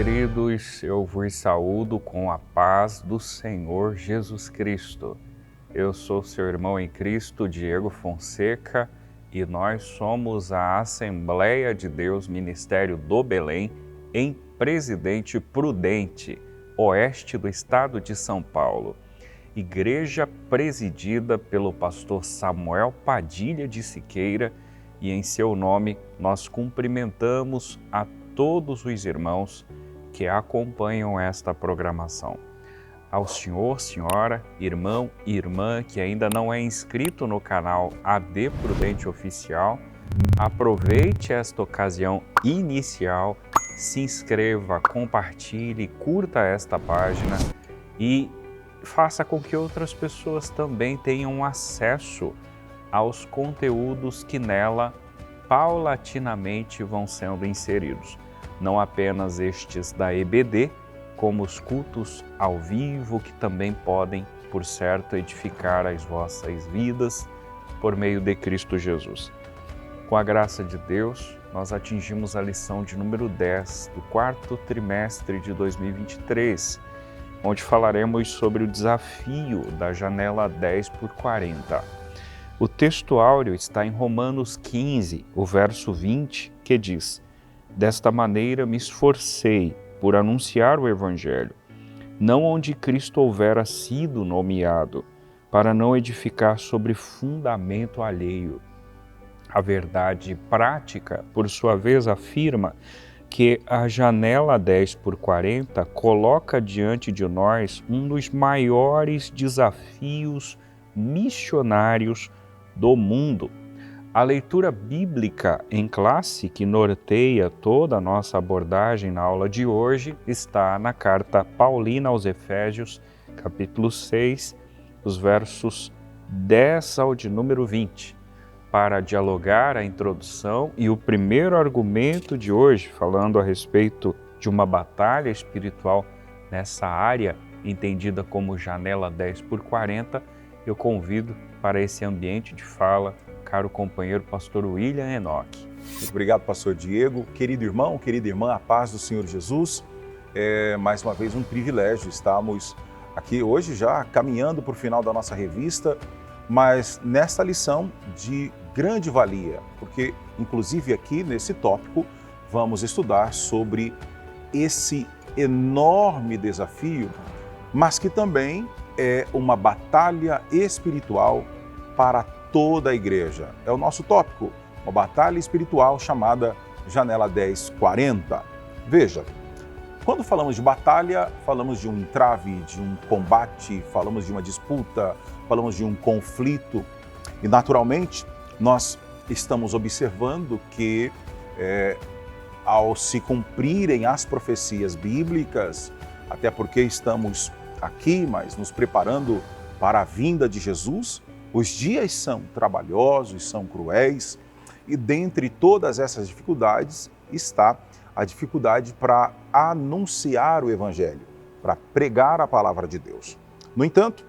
queridos, eu vos saúdo com a paz do Senhor Jesus Cristo. Eu sou seu irmão em Cristo, Diego Fonseca, e nós somos a Assembleia de Deus Ministério do Belém, em Presidente Prudente, oeste do estado de São Paulo. Igreja presidida pelo pastor Samuel Padilha de Siqueira, e em seu nome nós cumprimentamos a todos os irmãos que acompanham esta programação. Ao senhor, senhora, irmão e irmã que ainda não é inscrito no canal AD Prudente Oficial, aproveite esta ocasião inicial, se inscreva, compartilhe, curta esta página e faça com que outras pessoas também tenham acesso aos conteúdos que nela paulatinamente vão sendo inseridos. Não apenas estes da EBD, como os cultos ao vivo, que também podem, por certo, edificar as vossas vidas por meio de Cristo Jesus. Com a graça de Deus, nós atingimos a lição de número 10 do quarto trimestre de 2023, onde falaremos sobre o desafio da janela 10x40. O texto áureo está em Romanos 15, o verso 20, que diz: "Desta maneira me esforcei por anunciar o Evangelho, não onde Cristo houvera sido nomeado, para não edificar sobre fundamento alheio." A verdade prática, por sua vez, afirma que a janela 10x40 coloca diante de nós um dos maiores desafios missionários do mundo. A leitura bíblica em classe, que norteia toda a nossa abordagem na aula de hoje, está na carta paulina aos Efésios, capítulo 6, os versos 10 ao de número 20. Para dialogar a introdução e o primeiro argumento de hoje, falando a respeito de uma batalha espiritual nessa área entendida como janela 10x40, eu convido para esse ambiente de fala caro companheiro pastor William Enoch. Muito obrigado, pastor Diego. Querido irmão, querida irmã, a paz do Senhor Jesus. É mais uma vez um privilégio estarmos aqui hoje já caminhando para o final da nossa revista, mas nesta lição de grande valia, porque inclusive aqui nesse tópico vamos estudar sobre esse enorme desafio, mas que também é uma batalha espiritual para toda a igreja. É o nosso tópico, uma batalha espiritual chamada Janela 10x40. Veja, quando falamos de batalha, falamos de um entrave, de um combate, falamos de uma disputa, falamos de um conflito. E naturalmente, nós estamos observando que ao se cumprirem as profecias bíblicas, até porque estamos aqui, mas nos preparando para a vinda de Jesus, os dias são trabalhosos, são cruéis, e dentre todas essas dificuldades está a dificuldade para anunciar o Evangelho, para pregar a palavra de Deus. No entanto,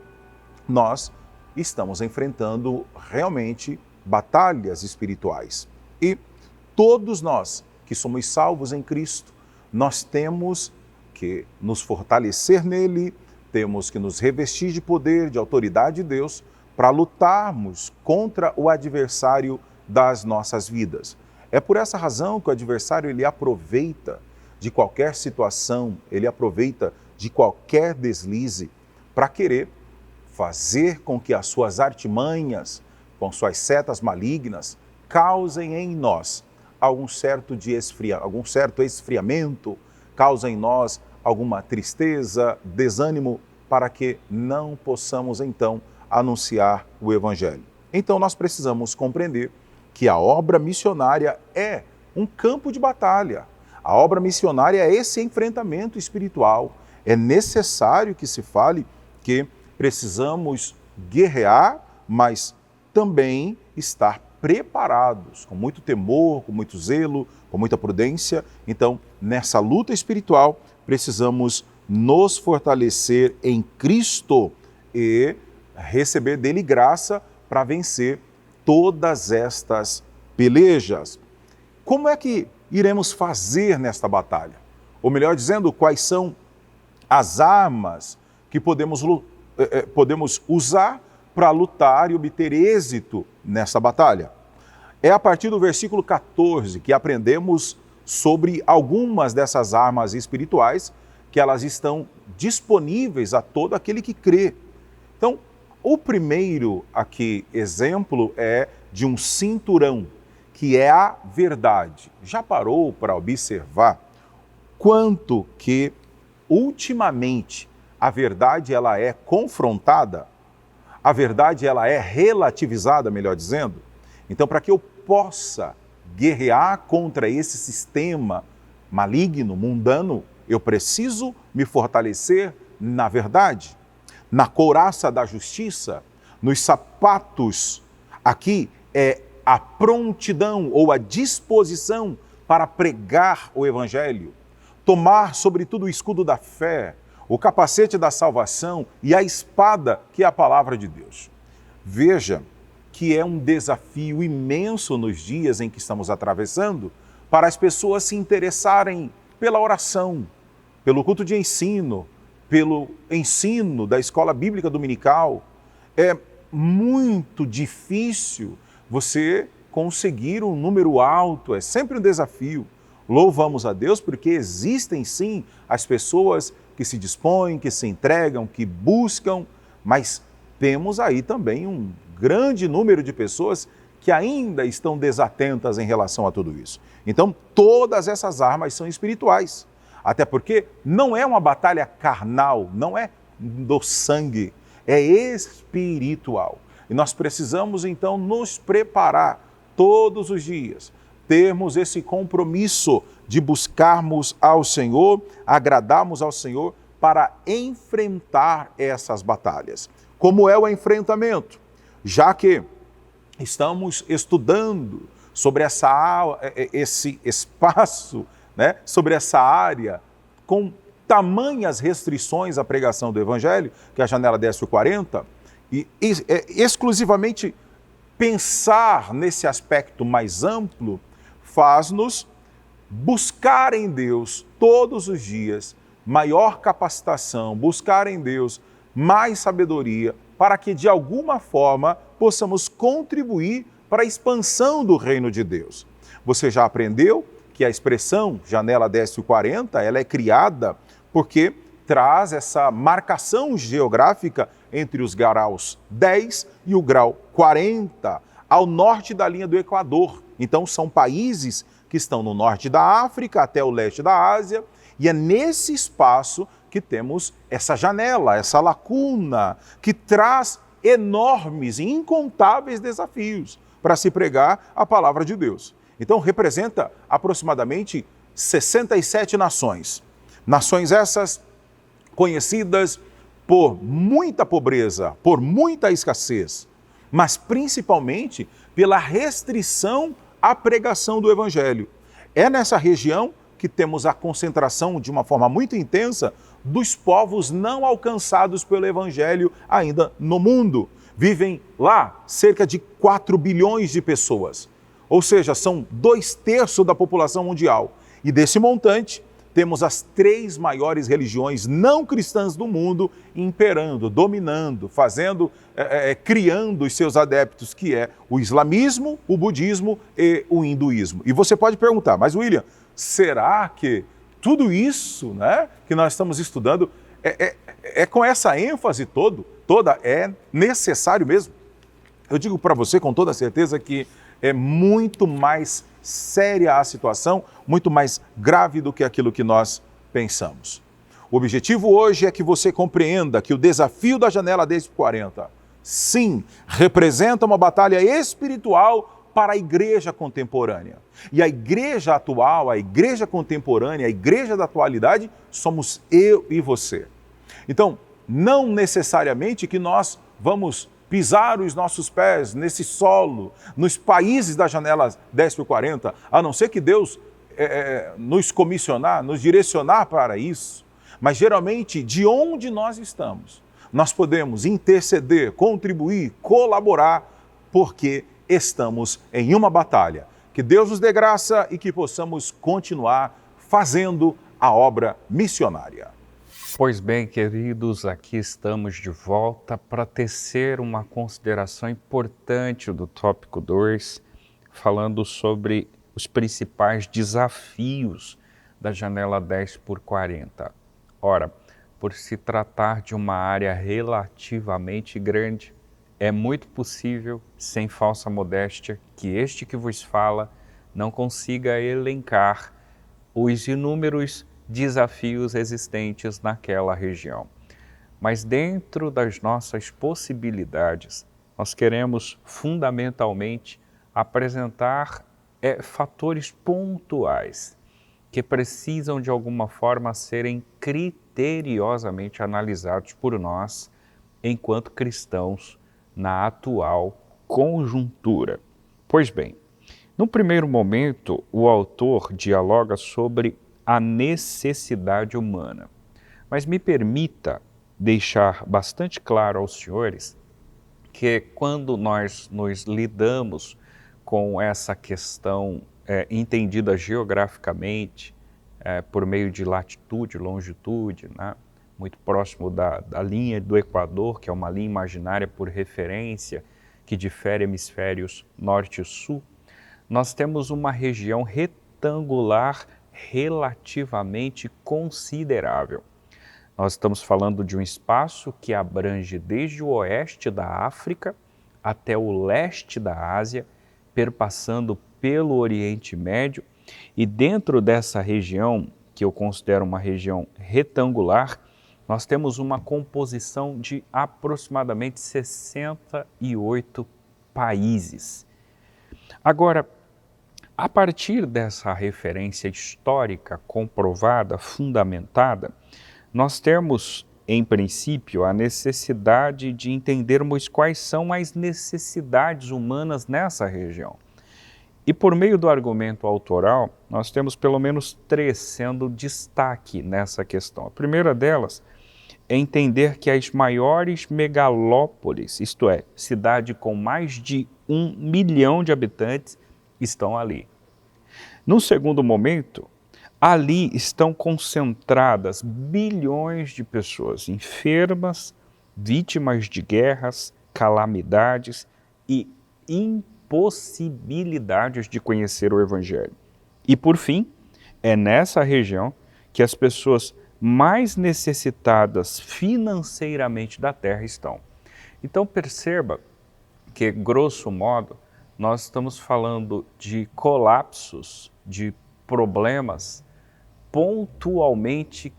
nós estamos enfrentando realmente batalhas espirituais. E todos nós que somos salvos em Cristo, nós temos que nos fortalecer nele, temos que nos revestir de poder, de autoridade de Deus, para lutarmos contra o adversário das nossas vidas. É por essa razão que o adversário ele aproveita de qualquer situação, ele aproveita de qualquer deslize para querer fazer com que as suas artimanhas, com suas setas malignas, causem em nós algum certo esfriamento, causem em nós alguma tristeza, desânimo, para que não possamos então anunciar o Evangelho. Então nós precisamos compreender que a obra missionária é um campo de batalha. A obra missionária é esse enfrentamento espiritual. É necessário que se fale que precisamos guerrear, mas também estar preparados, com muito temor, com muito zelo, com muita prudência. Então, nessa luta espiritual, precisamos nos fortalecer em Cristo e receber dele graça para vencer todas estas pelejas. Como é que iremos fazer nesta batalha? ou melhor dizendo, quais são as armas que podemos usar para lutar e obter êxito nessa batalha. É a partir do versículo 14 que aprendemos sobre algumas dessas armas espirituais, que elas estão disponíveis a todo aquele que crê. Então, o primeiro aqui exemplo é de um cinturão, que é a verdade. Já parou para observar quanto que ultimamente a verdade ela é confrontada? A verdade ela é relativizada, melhor dizendo? Então, para que eu possa guerrear contra esse sistema maligno, mundano, eu preciso me fortalecer na verdade, na couraça da justiça, nos sapatos. Aqui é a prontidão ou a disposição para pregar o evangelho, tomar sobretudo o escudo da fé, o capacete da salvação e a espada que é a palavra de Deus. Veja que é um desafio imenso nos dias em que estamos atravessando para as pessoas se interessarem pela oração, pelo culto de ensino, pelo ensino da escola bíblica dominical. É muito difícil você conseguir um número alto, é sempre um desafio. Louvamos a Deus porque existem sim as pessoas que se dispõem, que se entregam, que buscam, mas temos aí também um grande número de pessoas que ainda estão desatentas em relação a tudo isso. Então, todas essas armas são espirituais, até porque não é uma batalha carnal, não é do sangue, é espiritual. E nós precisamos, então, nos preparar todos os dias, termos esse compromisso de buscarmos ao Senhor, agradarmos ao Senhor para enfrentar essas batalhas. Como é o enfrentamento? Já que estamos estudando sobre esse espaço, né, sobre essa área, com tamanhas restrições à pregação do Evangelho, que é a janela 10:40, e exclusivamente pensar nesse aspecto mais amplo faz-nos buscar em Deus todos os dias maior capacitação, buscar em Deus mais sabedoria, para que de alguma forma possamos contribuir para a expansão do reino de Deus. Você já aprendeu que a expressão janela 10:40, ela é criada porque traz essa marcação geográfica entre os graus 10 e o grau 40, ao norte da linha do Equador. Então, são países que estão no norte da África até o leste da Ásia, e é nesse espaço que temos essa janela, essa lacuna, que traz enormes e incontáveis desafios para se pregar a palavra de Deus. Então, representa aproximadamente 67 nações. Nações essas conhecidas por muita pobreza, por muita escassez, mas principalmente pela restrição à pregação do Evangelho. É nessa região que temos a concentração de uma forma muito intensa dos povos não alcançados pelo Evangelho ainda no mundo. Vivem lá cerca de 4 bilhões de pessoas, ou seja, são 2/3 da população mundial. E desse montante, temos as 3 maiores religiões não cristãs do mundo imperando, dominando, criando os seus adeptos, que é o islamismo, o budismo e o hinduísmo. E você pode perguntar, mas William, será que tudo isso, né, que nós estamos estudando é com essa ênfase toda? É necessário mesmo? Eu digo para você com toda certeza que é muito mais séria a situação, muito mais grave do que aquilo que nós pensamos. O objetivo hoje é que você compreenda que o desafio da janela 10:40, sim, representa uma batalha espiritual para a igreja contemporânea. E a igreja atual, a igreja contemporânea, a igreja da atualidade, somos eu e você. Então, não necessariamente que nós vamos pisar os nossos pés nesse solo, nos países da janela 10:40, a não ser que Deus nos comissionar, nos direcionar para isso. Mas geralmente, de onde nós estamos, nós podemos interceder, contribuir, colaborar, porque estamos em uma batalha. Que Deus nos dê graça e que possamos continuar fazendo a obra missionária. Pois bem, queridos, aqui estamos de volta para tecer uma consideração importante do tópico 2, falando sobre os principais desafios da janela 10 por 40. Ora, por se tratar de uma área relativamente grande, é muito possível, sem falsa modéstia, que este que vos fala não consiga elencar os inúmeros desafios existentes naquela região. Mas dentro das nossas possibilidades, nós queremos fundamentalmente apresentar fatores pontuais que precisam de alguma forma serem criteriosamente analisados por nós enquanto cristãos na atual conjuntura. Pois bem, no primeiro momento, o autor dialoga sobre a necessidade humana. Mas me permita deixar bastante claro aos senhores que quando nós nos lidamos com essa questão entendida geograficamente, por meio de latitude, longitude, né? Muito próximo da linha do Equador, que é uma linha imaginária por referência, que difere hemisférios norte e sul, nós temos uma região retangular relativamente considerável. Nós estamos falando de um espaço que abrange desde o oeste da África até o leste da Ásia, perpassando pelo Oriente Médio, e dentro dessa região, que eu considero uma região retangular, nós temos uma composição de aproximadamente 68 países. Agora, a partir dessa referência histórica comprovada, fundamentada, nós temos, em princípio, a necessidade de entendermos quais são as necessidades humanas nessa região. E por meio do argumento autoral, nós temos pelo menos 3 sendo destaque nessa questão. A primeira delas é entender que as maiores megalópolis, isto é, cidade com mais de 1 milhão de habitantes, estão ali. No segundo momento, ali estão concentradas bilhões de pessoas enfermas, vítimas de guerras, calamidades e impossibilidades de conhecer o Evangelho. E por fim, é nessa região que as pessoas mais necessitadas financeiramente da terra estão. Então perceba que, grosso modo, nós estamos falando de colapsos, de problemas pontualmente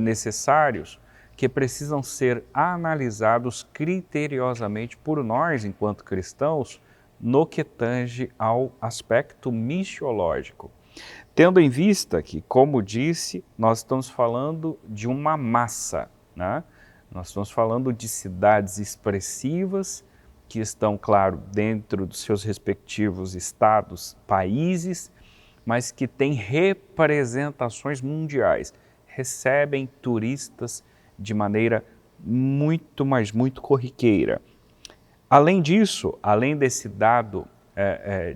necessários, que precisam ser analisados criteriosamente por nós, enquanto cristãos, no que tange ao aspecto missiológico. Tendo em vista que, como disse, nós estamos falando de uma massa, né? Nós estamos falando de cidades expressivas, que estão, claro, dentro dos seus respectivos estados, países, mas que têm representações mundiais, recebem turistas de maneira muito, mas muito corriqueira. Além disso, além desse dado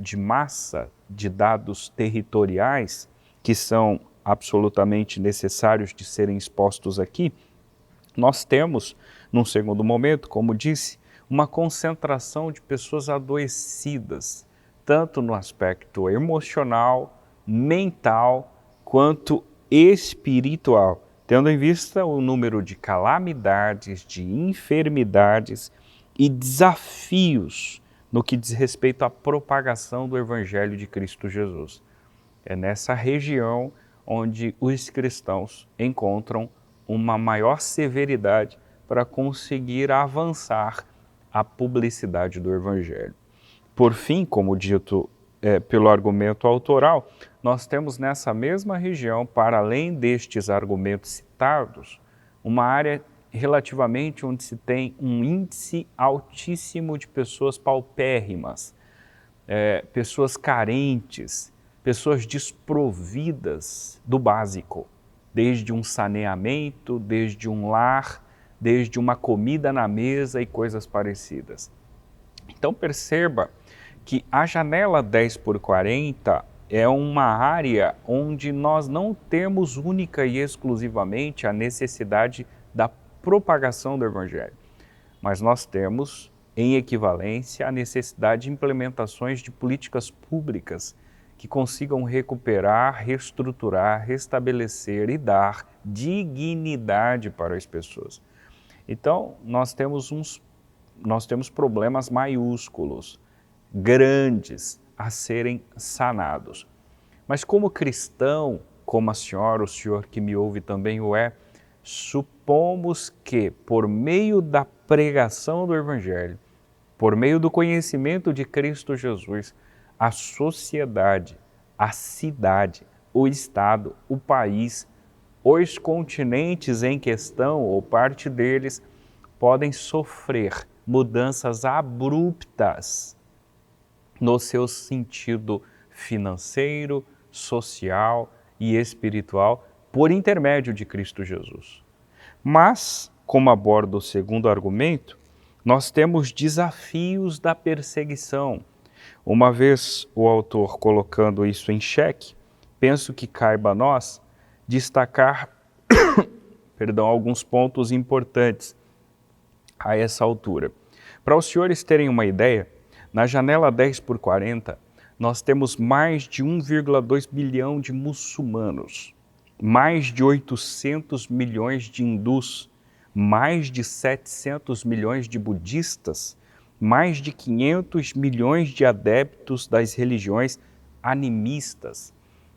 de massa, de dados territoriais, que são absolutamente necessários de serem expostos aqui, nós temos, num segundo momento, como disse, uma concentração de pessoas adoecidas, tanto no aspecto emocional, mental, quanto espiritual, tendo em vista o número de calamidades, de enfermidades e desafios no que diz respeito à propagação do Evangelho de Cristo Jesus. É nessa região onde os cristãos encontram uma maior severidade para conseguir avançar a publicidade do Evangelho. Por fim, como dito pelo argumento autoral, nós temos nessa mesma região, para além destes argumentos citados, uma área relativamente onde se tem um índice altíssimo de pessoas paupérrimas, pessoas carentes, pessoas desprovidas do básico, desde um saneamento, desde um lar, desde uma comida na mesa e coisas parecidas. Então perceba que a janela 10 por 40 é uma área onde nós não temos única e exclusivamente a necessidade da propagação do Evangelho, mas nós temos, em equivalência, a necessidade de implementações de políticas públicas que consigam recuperar, reestruturar, restabelecer e dar dignidade para as pessoas. Então, nós temos problemas maiúsculos, grandes, a serem sanados. Mas como cristão, como a senhora, o senhor que me ouve também o é, supomos que por meio da pregação do Evangelho, por meio do conhecimento de Cristo Jesus, a sociedade, a cidade, o estado, o país, os continentes em questão, ou parte deles, podem sofrer mudanças abruptas no seu sentido financeiro, social e espiritual, por intermédio de Cristo Jesus. Mas, como aborda o segundo argumento, nós temos desafios da perseguição. Uma vez o autor colocando isso em xeque, penso que caiba a nós destacar alguns pontos importantes a essa altura. Para os senhores terem uma ideia, na janela 10/40, nós temos mais de 1,2 bilhão de muçulmanos, mais de 800 milhões de hindus, mais de 700 milhões de budistas, mais de 500 milhões de adeptos das religiões animistas.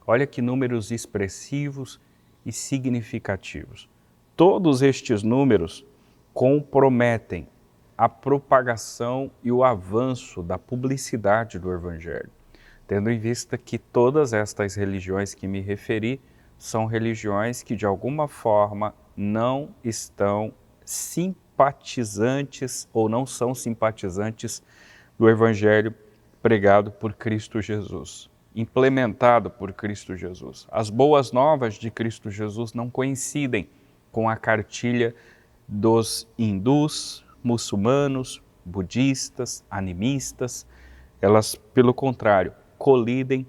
Olha que números expressivos e significativos. Todos estes números comprometem a propagação e o avanço da publicidade do Evangelho, tendo em vista que todas estas religiões que me referi são religiões que de alguma forma não estão simpatizantes ou não são simpatizantes do Evangelho pregado por Cristo Jesus, implementado por Cristo Jesus. As boas novas de Cristo Jesus não coincidem com a cartilha dos hindus, muçulmanos, budistas, animistas. Elas, pelo contrário, colidem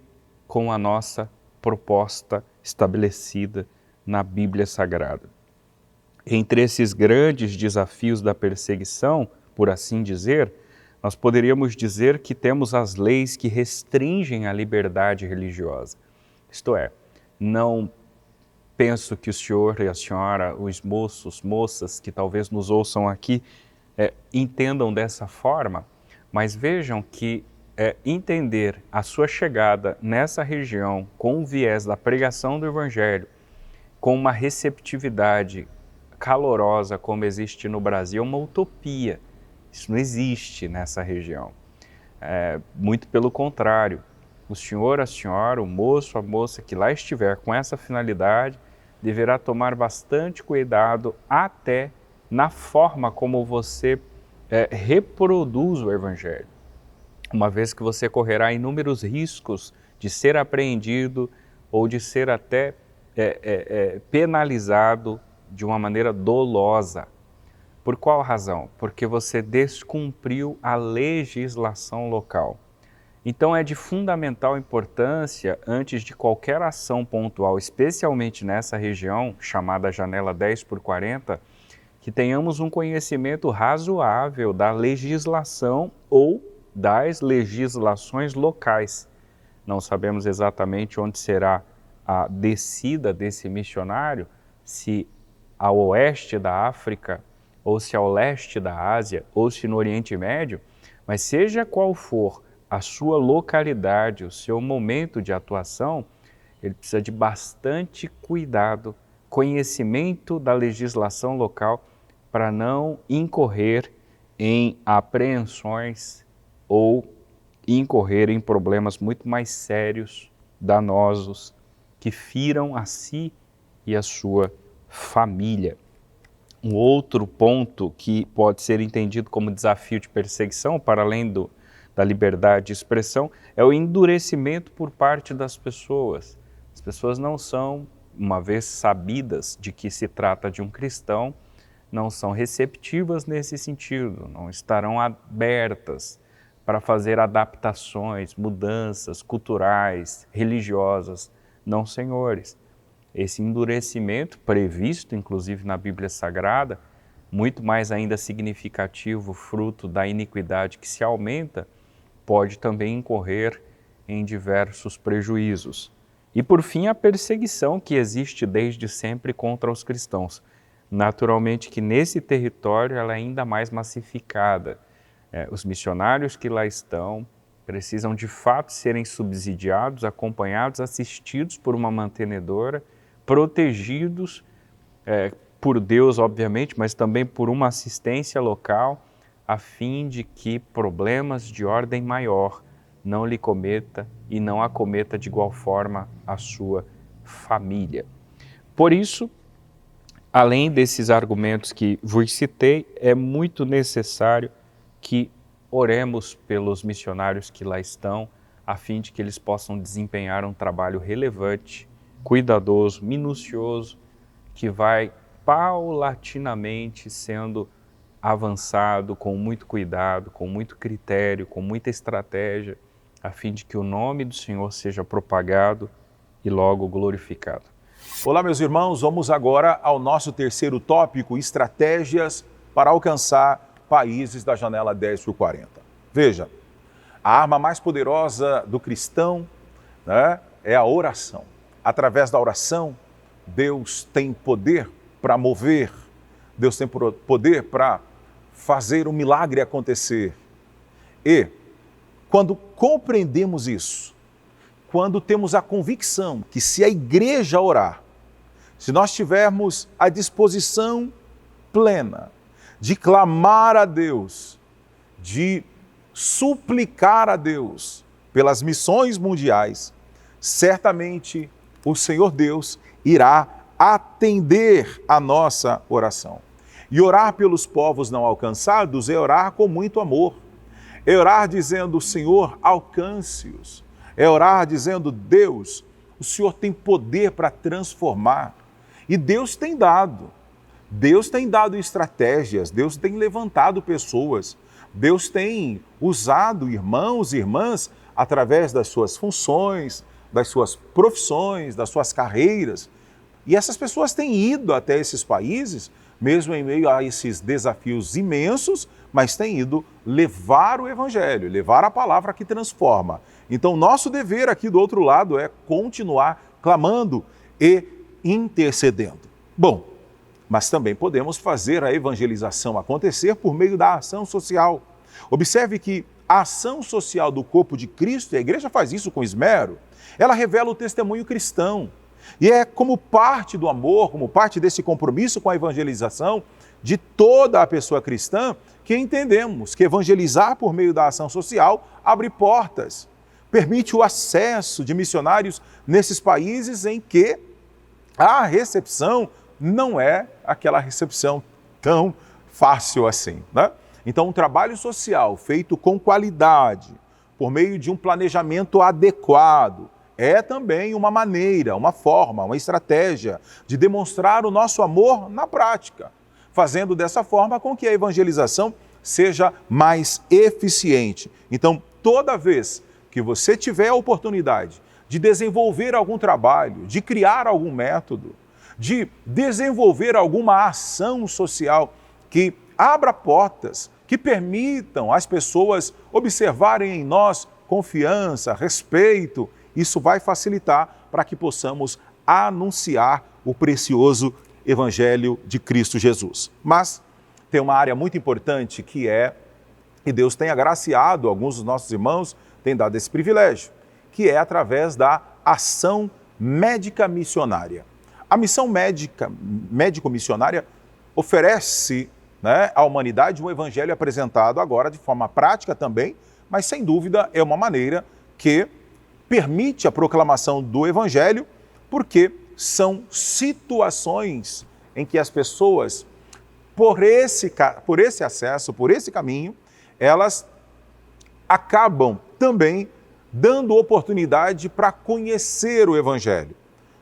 com a nossa proposta estabelecida na Bíblia Sagrada. Entre esses grandes desafios da perseguição, por assim dizer, nós poderíamos dizer que temos as leis que restringem a liberdade religiosa. Isto é, não penso que o senhor e a senhora, os moços, moças que talvez nos ouçam aqui, entendam dessa forma, mas vejam que entender a sua chegada nessa região com o viés da pregação do Evangelho, com uma receptividade calorosa como existe no Brasil, é uma utopia. Isso não existe nessa região. Muito pelo contrário, o senhor, a senhora, o moço, a moça que lá estiver com essa finalidade, deverá tomar bastante cuidado até na forma como você reproduz o Evangelho, uma vez que você correrá inúmeros riscos de ser apreendido ou de ser até penalizado de uma maneira dolosa. Por qual razão? Porque você descumpriu a legislação local. Então é de fundamental importância, antes de qualquer ação pontual, especialmente nessa região, chamada janela 10/40, que tenhamos um conhecimento razoável da legislação ou das legislações locais. Não sabemos exatamente onde será a descida desse missionário, se ao oeste da África, ou se ao leste da Ásia, ou se no Oriente Médio, mas seja qual for a sua localidade, o seu momento de atuação, ele precisa de bastante cuidado, conhecimento da legislação local, para não incorrer em apreensões ou incorrer em problemas muito mais sérios, danosos, que firam a si e a sua família. Um outro ponto que pode ser entendido como desafio de perseguição, para além da liberdade de expressão, é o endurecimento por parte das pessoas. As pessoas não são, uma vez sabidas de que se trata de um cristão, não são receptivas nesse sentido, não estarão abertas, para fazer adaptações, mudanças culturais, religiosas. Não, senhores. Esse endurecimento, previsto inclusive na Bíblia Sagrada, muito mais ainda significativo, fruto da iniquidade que se aumenta, pode também incorrer em diversos prejuízos. E por fim, a perseguição que existe desde sempre contra os cristãos. Naturalmente que nesse território ela é ainda mais massificada. Os missionários que lá estão precisam de fato serem subsidiados, acompanhados, assistidos por uma mantenedora, protegidos por Deus, obviamente, mas também por uma assistência local, a fim de que problemas de ordem maior não lhe cometa e não acometa de igual forma a sua família. Por isso, além desses argumentos que vos citei, é muito necessário que oremos pelos missionários que lá estão, a fim de que eles possam desempenhar um trabalho relevante, cuidadoso, minucioso, que vai paulatinamente sendo avançado com muito cuidado, com muito critério, com muita estratégia, a fim de que o nome do Senhor seja propagado e logo glorificado. Olá, meus irmãos, vamos agora ao nosso terceiro tópico, estratégias para alcançar países da janela 10x40. Veja, a arma mais poderosa do cristão, né, é a oração. Através da oração, Deus tem poder para mover, Deus tem poder para fazer um milagre acontecer. E quando compreendemos isso, quando temos a convicção que se a igreja orar, se nós tivermos a disposição plena de clamar a Deus, de suplicar a Deus pelas missões mundiais, certamente o Senhor Deus irá atender a nossa oração. E orar pelos povos não alcançados é orar com muito amor. É orar dizendo, Senhor, alcance-os. É orar dizendo, Deus, o Senhor tem poder para transformar. E Deus tem dado. Deus tem dado estratégias, Deus tem levantado pessoas. Deus tem usado irmãos e irmãs através das suas funções, das suas profissões, das suas carreiras. E essas pessoas têm ido até esses países, mesmo em meio a esses desafios imensos, mas têm ido levar o Evangelho, levar a palavra que transforma. Então, nosso dever aqui do outro lado é continuar clamando e intercedendo. Bom, mas também podemos fazer a evangelização acontecer por meio da ação social. Observe que a ação social do corpo de Cristo, e a igreja faz isso com esmero, ela revela o testemunho cristão. E é como parte do amor, como parte desse compromisso com a evangelização de toda a pessoa cristã, que entendemos que evangelizar por meio da ação social abre portas, permite o acesso de missionários nesses países em que a recepção não é aquela recepção tão fácil assim, né? Então, um trabalho social feito com qualidade, por meio de um planejamento adequado, é também uma maneira, uma forma, uma estratégia de demonstrar o nosso amor na prática, fazendo dessa forma com que a evangelização seja mais eficiente. Então, toda vez que você tiver a oportunidade de desenvolver algum trabalho, de criar algum método, de desenvolver alguma ação social que abra portas, que permitam as pessoas observarem em nós confiança, respeito, isso vai facilitar para que possamos anunciar o precioso Evangelho de Cristo Jesus. Mas tem uma área muito importante que é, e Deus tem agraciado, alguns dos nossos irmãos têm dado esse privilégio, que é através da ação médica missionária. A missão médico-missionária oferece, né, à humanidade um evangelho apresentado agora de forma prática também, mas sem dúvida é uma maneira que permite a proclamação do evangelho, porque são situações em que as pessoas, por esse acesso, por esse caminho, elas acabam também dando oportunidade para conhecer o evangelho.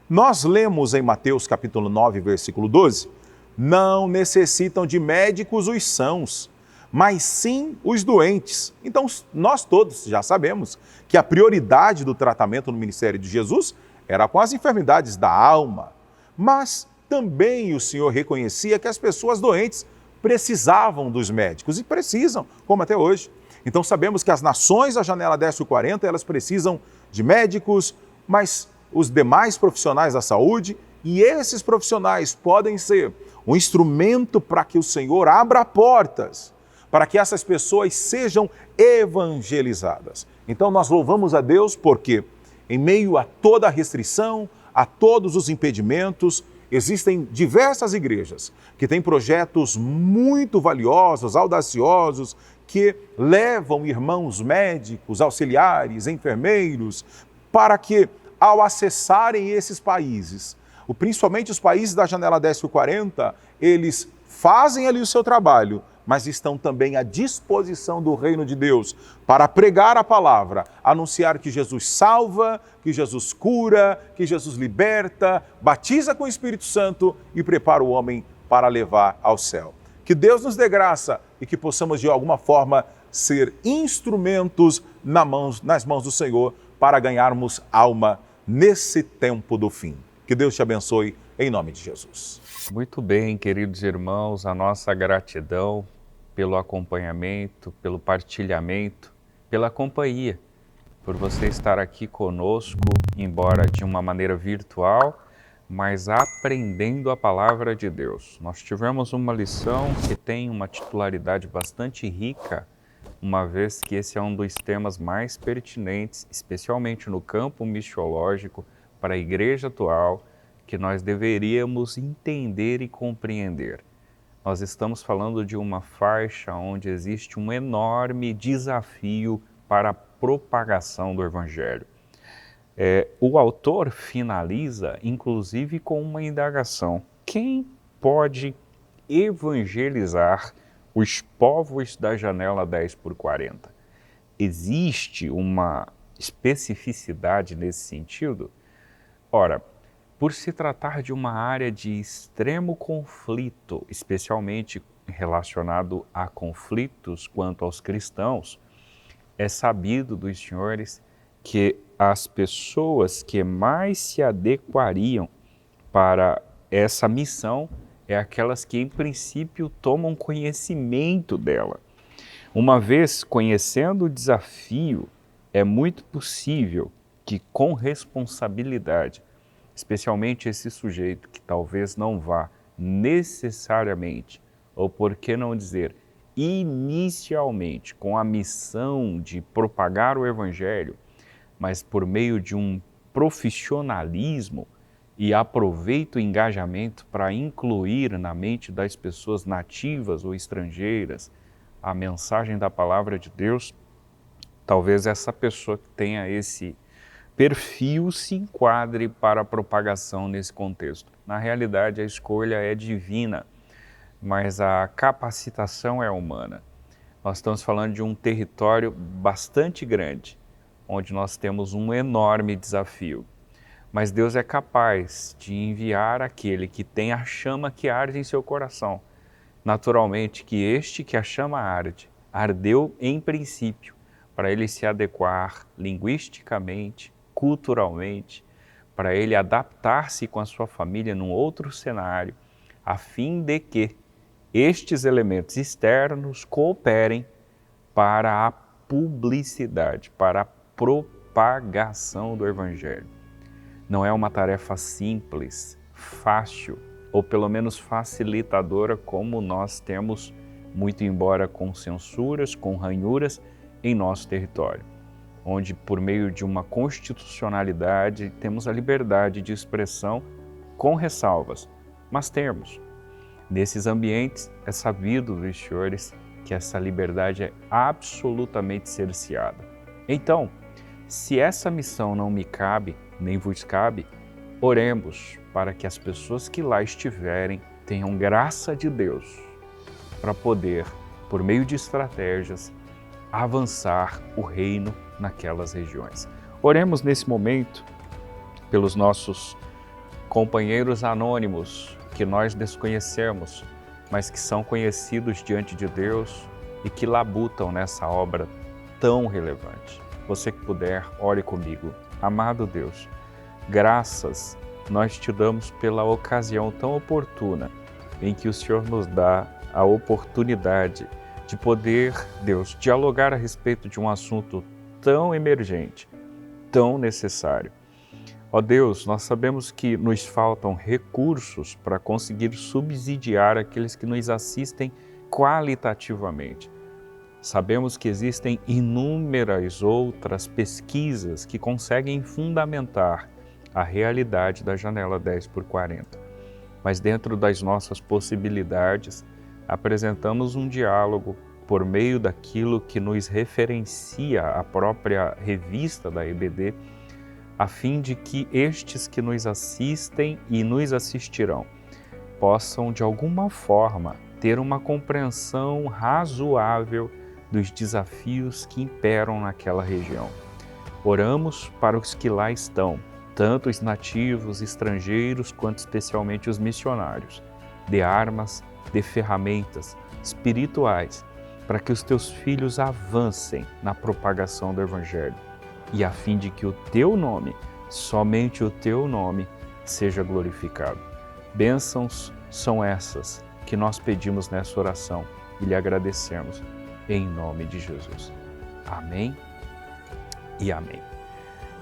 Nós lemos em Mateus capítulo 9, versículo 12, não necessitam de médicos os sãos, mas sim os doentes. Então, nós todos já sabemos que a prioridade do tratamento no ministério de Jesus era com as enfermidades da alma, mas também o Senhor reconhecia que as pessoas doentes precisavam dos médicos e precisam, como até hoje. Então sabemos que as nações da janela 10 por 40, elas precisam de médicos, mas os demais profissionais da saúde, e esses profissionais podem ser um instrumento para que o Senhor abra portas, para que essas pessoas sejam evangelizadas. Então nós louvamos a Deus porque, em meio a toda a restrição, a todos os impedimentos, existem diversas igrejas que têm projetos muito valiosos, audaciosos, que levam irmãos médicos, auxiliares, enfermeiros, para que, ao acessarem esses países, principalmente os países da janela 10 por 40, eles fazem ali o seu trabalho, mas estão também à disposição do reino de Deus para pregar a palavra, anunciar que Jesus salva, que Jesus cura, que Jesus liberta, batiza com o Espírito Santo e prepara o homem para levar ao céu. Que Deus nos dê graça e que possamos de alguma forma ser instrumentos nas mãos do Senhor para ganharmos alma nesse tempo do fim. Que Deus te abençoe em nome de Jesus. Muito bem, queridos irmãos, a nossa gratidão pelo acompanhamento, pelo partilhamento, pela companhia, por você estar aqui conosco, embora de uma maneira virtual, mas aprendendo a palavra de Deus. Nós tivemos uma lição que tem uma titularidade bastante rica, uma vez que esse é um dos temas mais pertinentes, especialmente no campo missiológico, para a igreja atual, que nós deveríamos entender e compreender. Nós estamos falando de uma faixa onde existe um enorme desafio para a propagação do Evangelho. O autor finaliza, inclusive, com uma indagação. Quem pode evangelizar os povos da janela 10 por 40? Existe uma especificidade nesse sentido? Ora, por se tratar de uma área de extremo conflito, especialmente relacionado a conflitos quanto aos cristãos, é sabido dos senhores que as pessoas que mais se adequariam para essa missão é aquelas que, em princípio, tomam conhecimento dela. Uma vez conhecendo o desafio, é muito possível que, com responsabilidade, especialmente esse sujeito que talvez não vá necessariamente, ou por que não dizer, inicialmente com a missão de propagar o Evangelho, mas por meio de um profissionalismo e aproveita o engajamento para incluir na mente das pessoas nativas ou estrangeiras a mensagem da palavra de Deus, talvez essa pessoa que tenha esse perfil se enquadre para a propagação nesse contexto. Na realidade, a escolha é divina, mas a capacitação é humana. Nós estamos falando de um território bastante grande, onde nós temos um enorme desafio. Mas Deus é capaz de enviar aquele que tem a chama que arde em seu coração. Naturalmente que este que a chama arde, ardeu em princípio, para ele se adequar linguisticamente, culturalmente, para ele adaptar-se com a sua família num outro cenário, a fim de que estes elementos externos cooperem para a publicidade, para a propagação do Evangelho. Não é uma tarefa simples, fácil, ou pelo menos facilitadora, como nós temos, muito embora com censuras, com ranhuras, em nosso território, onde por meio de uma constitucionalidade temos a liberdade de expressão com ressalvas, mas temos. Nesses ambientes é sabido dos senhores que essa liberdade é absolutamente cerceada. Então, se essa missão não me cabe, nem vos cabe, oremos para que as pessoas que lá estiverem tenham graça de Deus para poder, por meio de estratégias, avançar o reino naquelas regiões. Oremos nesse momento pelos nossos companheiros anônimos que nós desconhecemos, mas que são conhecidos diante de Deus e que labutam nessa obra tão relevante. Você que puder, ore comigo. Amado Deus, graças nós te damos pela ocasião tão oportuna em que o Senhor nos dá a oportunidade de poder, Deus, dialogar a respeito de um assunto tão emergente, tão necessário. Ó Deus, nós sabemos que nos faltam recursos para conseguir subsidiar aqueles que nos assistem qualitativamente. Sabemos que existem inúmeras outras pesquisas que conseguem fundamentar a realidade da janela 10x40. Mas dentro das nossas possibilidades, apresentamos um diálogo por meio daquilo que nos referencia a própria revista da EBD, a fim de que estes que nos assistem e nos assistirão possam, de alguma forma, ter uma compreensão razoável dos desafios que imperam naquela região. Oramos para os que lá estão, tanto os nativos, estrangeiros, quanto especialmente os missionários. Dê armas, dê ferramentas espirituais para que os teus filhos avancem na propagação do Evangelho e a fim de que o teu nome, somente o teu nome, seja glorificado. Bênçãos são essas que nós pedimos nessa oração e lhe agradecemos em nome de Jesus. Amém e amém.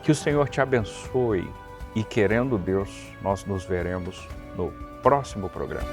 Que o Senhor te abençoe e, querendo Deus, nós nos veremos no próximo programa.